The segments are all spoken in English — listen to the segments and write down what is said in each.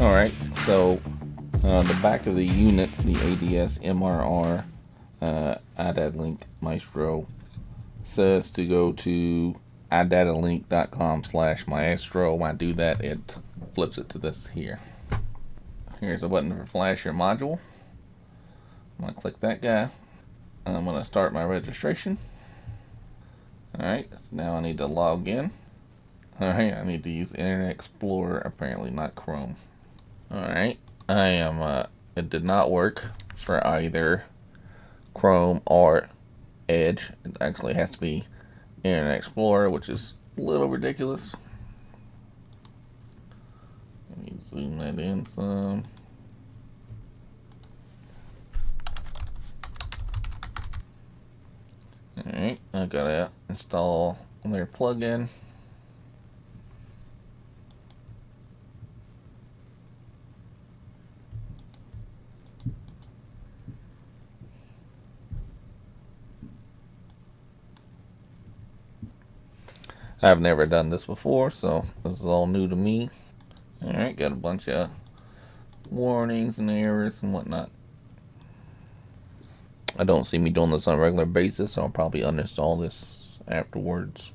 Alright, so the back of the unit, the ADS-MRR iDatalink Maestro, says to go to iDatalink.com/Maestro. When I do that, it flips it to this here. Here's a button for flash your module. I'm going to click that guy. I'm going to start my registration. Alright, so now I need to log in. Alright, I need to use Internet Explorer, apparently not Chrome. Alright, it did not work for either Chrome or Edge. It actually has to be Internet Explorer, which is a little ridiculous. Let me zoom that in some. Alright, I gotta install their plugin. I've never done this before, so this is all new to me. Alright, got a bunch of warnings and errors and whatnot. I don't see me doing this on a regular basis, so I'll probably uninstall this afterwards.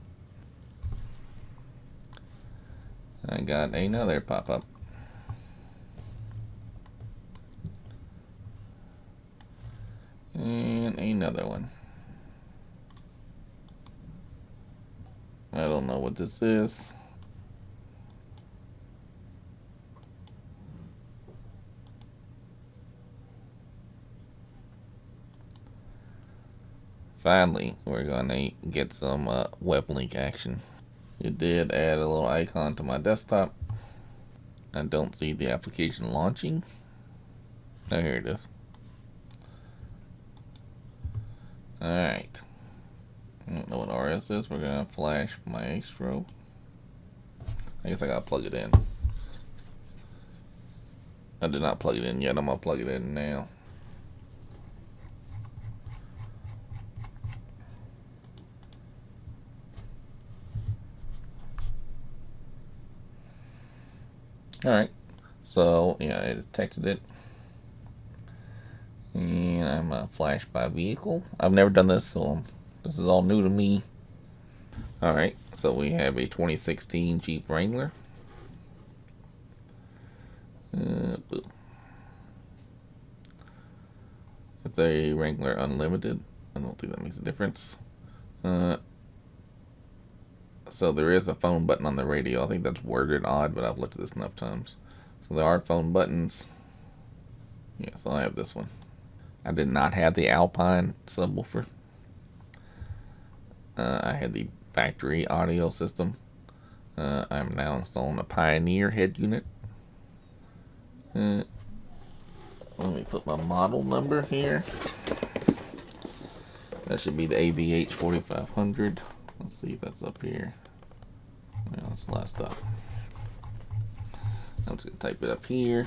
I got another pop-up. And another one. I don't know what this is. Finally, we're gonna get some Weblink action. It did add a little icon to my desktop. I don't see the application launching. Oh, here it is. Alright. I don't know what RS is. We're gonna flash Maestro. I guess I gotta plug it in. I did not plug it in yet. I'm gonna plug it in now. Alright, so yeah, I detected it. And I'm gonna flash by vehicle. I've never done this, so this is all new to me. Alright, so we have a 2016 Jeep Wrangler. It's a Wrangler Unlimited. I don't think that makes a difference. So there is a phone button on the radio. I think that's worded odd, but I've looked at this enough times. So there are phone buttons. Yes, I have this one. I did not have the Alpine subwoofer. I had the factory audio system. I'm now installing a Pioneer head unit. Let me put my model number here. That should be the AVH-4500. Let's see if that's up here. Well, that's a lot of stuff. I'm just going to type it up here.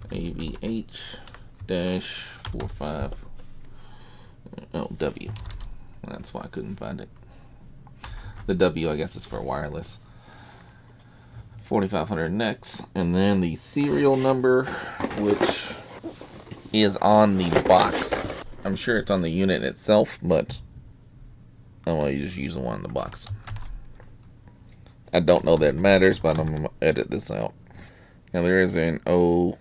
AVH-45. Oh, W. That's why I couldn't find it. The W, I guess, is for wireless. 4500NEX. And then the serial number, which is on the box. I'm sure it's on the unit itself, but I want to just use the one in the box. I don't know that it matters, but I'm going to edit this out. Now there is an O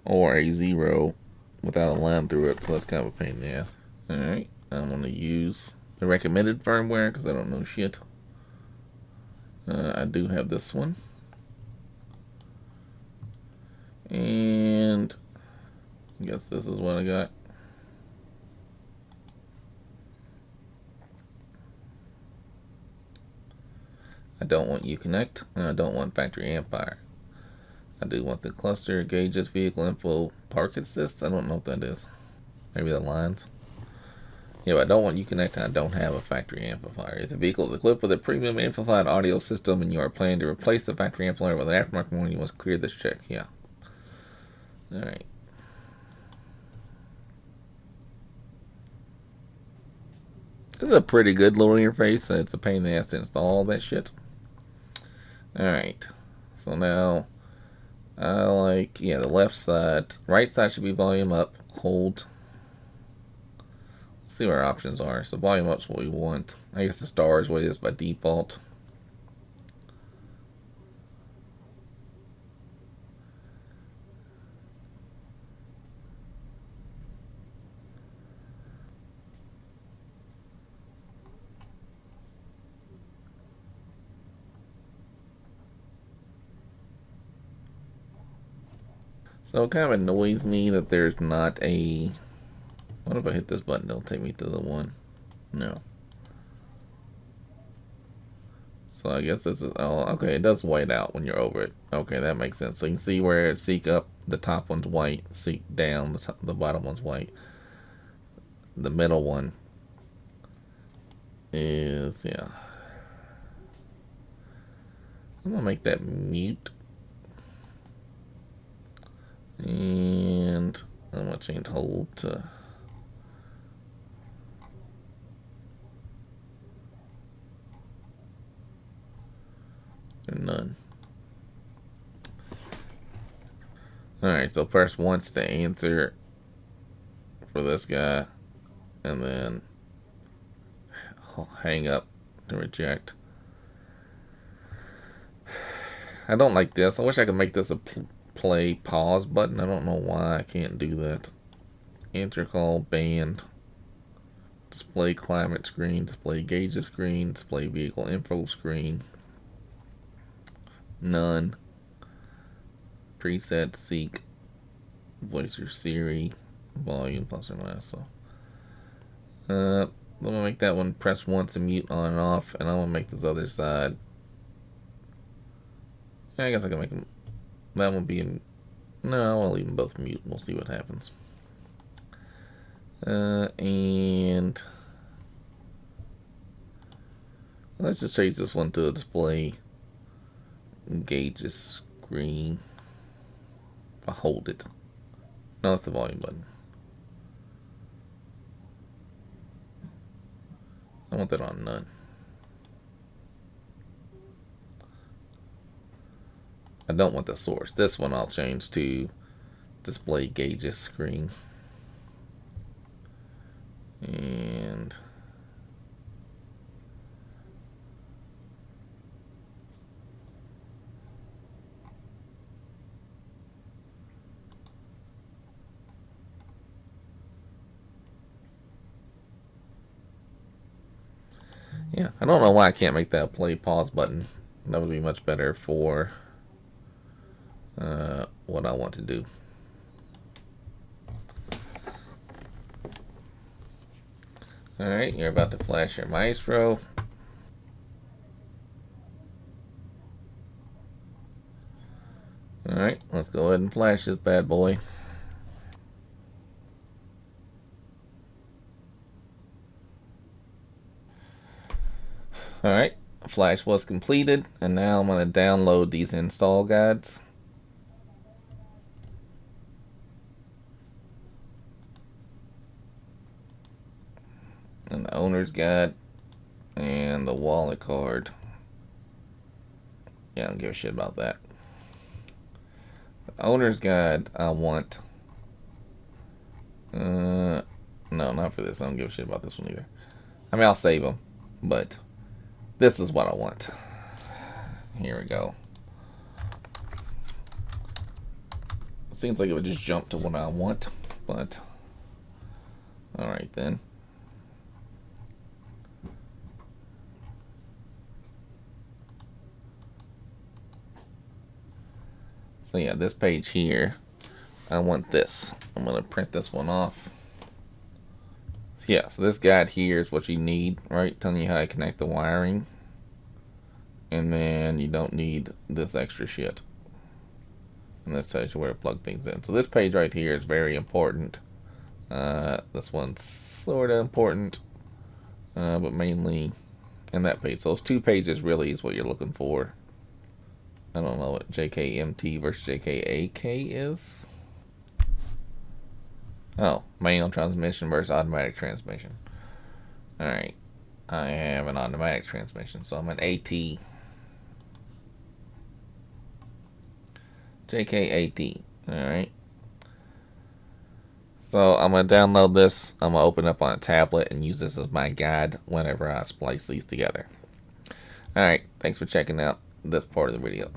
or a 0 without a line through it, so that's kind of a pain in the ass. Alright, I'm going to use the recommended firmware because I don't know shit. I do have this one. And I guess this is what I got. I don't want Uconnect, and I don't want factory amplifier. I do want the cluster, gauges, vehicle info, park assist. I don't know what that is. Maybe the lines. Yeah, but I don't want Uconnect, and I don't have a factory amplifier. If the vehicle is equipped with a premium amplified audio system and you are planning to replace the factory amplifier with an aftermarket one, you must clear this check. Yeah. Alright. This is a pretty good little interface. It's a pain in the ass to install all that shit. Alright. So now I like, yeah, the left side. Right side should be volume up. Hold. See what our options are. So volume up's what we want. I guess the star is what it is by default. So it kind of annoys me that there's not a... What if I hit this button? It'll take me to the one. No. So I guess this is... Oh, okay, it does white out when you're over it. Okay, that makes sense. So you can see where it's seek up, the top one's white. Seek down, the bottom one's white. The middle one is... Yeah. I'm going to make that mute. And I'm going to change hold to... None. Alright, so press once to answer for this guy, and then hang up to reject. I don't like this. I wish I could make this a play pause button. I don't know why I can't do that. Intercall band. Display climate screen. Display gauges screen. Display vehicle info screen. None. Preset seek. Voice or Siri. Volume plus or minus. So I'm gonna make that one press once and mute on and off, and I'm gonna make this other side. I guess I can make them. That one be in. No, I'll leave them both mute. We'll see what happens. And let's just change this one to a display gauges screen. I'll hold it. No, it's the volume button. I want that on none. I don't want the source. This one I'll change to display gauges screen. And yeah, I don't know why I can't make that a play pause button. That would be much better for what I want to do. Alright, you're about to flash your Maestro. Alright, let's go ahead and flash this bad boy. Alright, flash was completed, and now I'm going to download these install guides. And the owner's guide, and the wallet card. Yeah, I don't give a shit about that. The owner's guide, I want. No, not for this. I don't give a shit about this one either. I mean, I'll save them, but this is what I want. Here we go. Seems like it would just jump to what I want, but alright then. So yeah, this page here, I want this. I'm going to print this one off. Yeah, so this guide here is what you need, right? Telling you how to connect the wiring. And then you don't need this extra shit. And this tells you where to plug things in. So this page right here is very important. This one's sort of important, but mainly in that page. So those two pages really is what you're looking for. I don't know what JKMT versus JKAK is. Oh, manual transmission versus automatic transmission. Alright, I have an automatic transmission, so I'm an AT JKAT. Alright. So I'm going to download this. I'm going to open up on a tablet and use this as my guide whenever I splice these together. Alright, thanks for checking out this part of the video.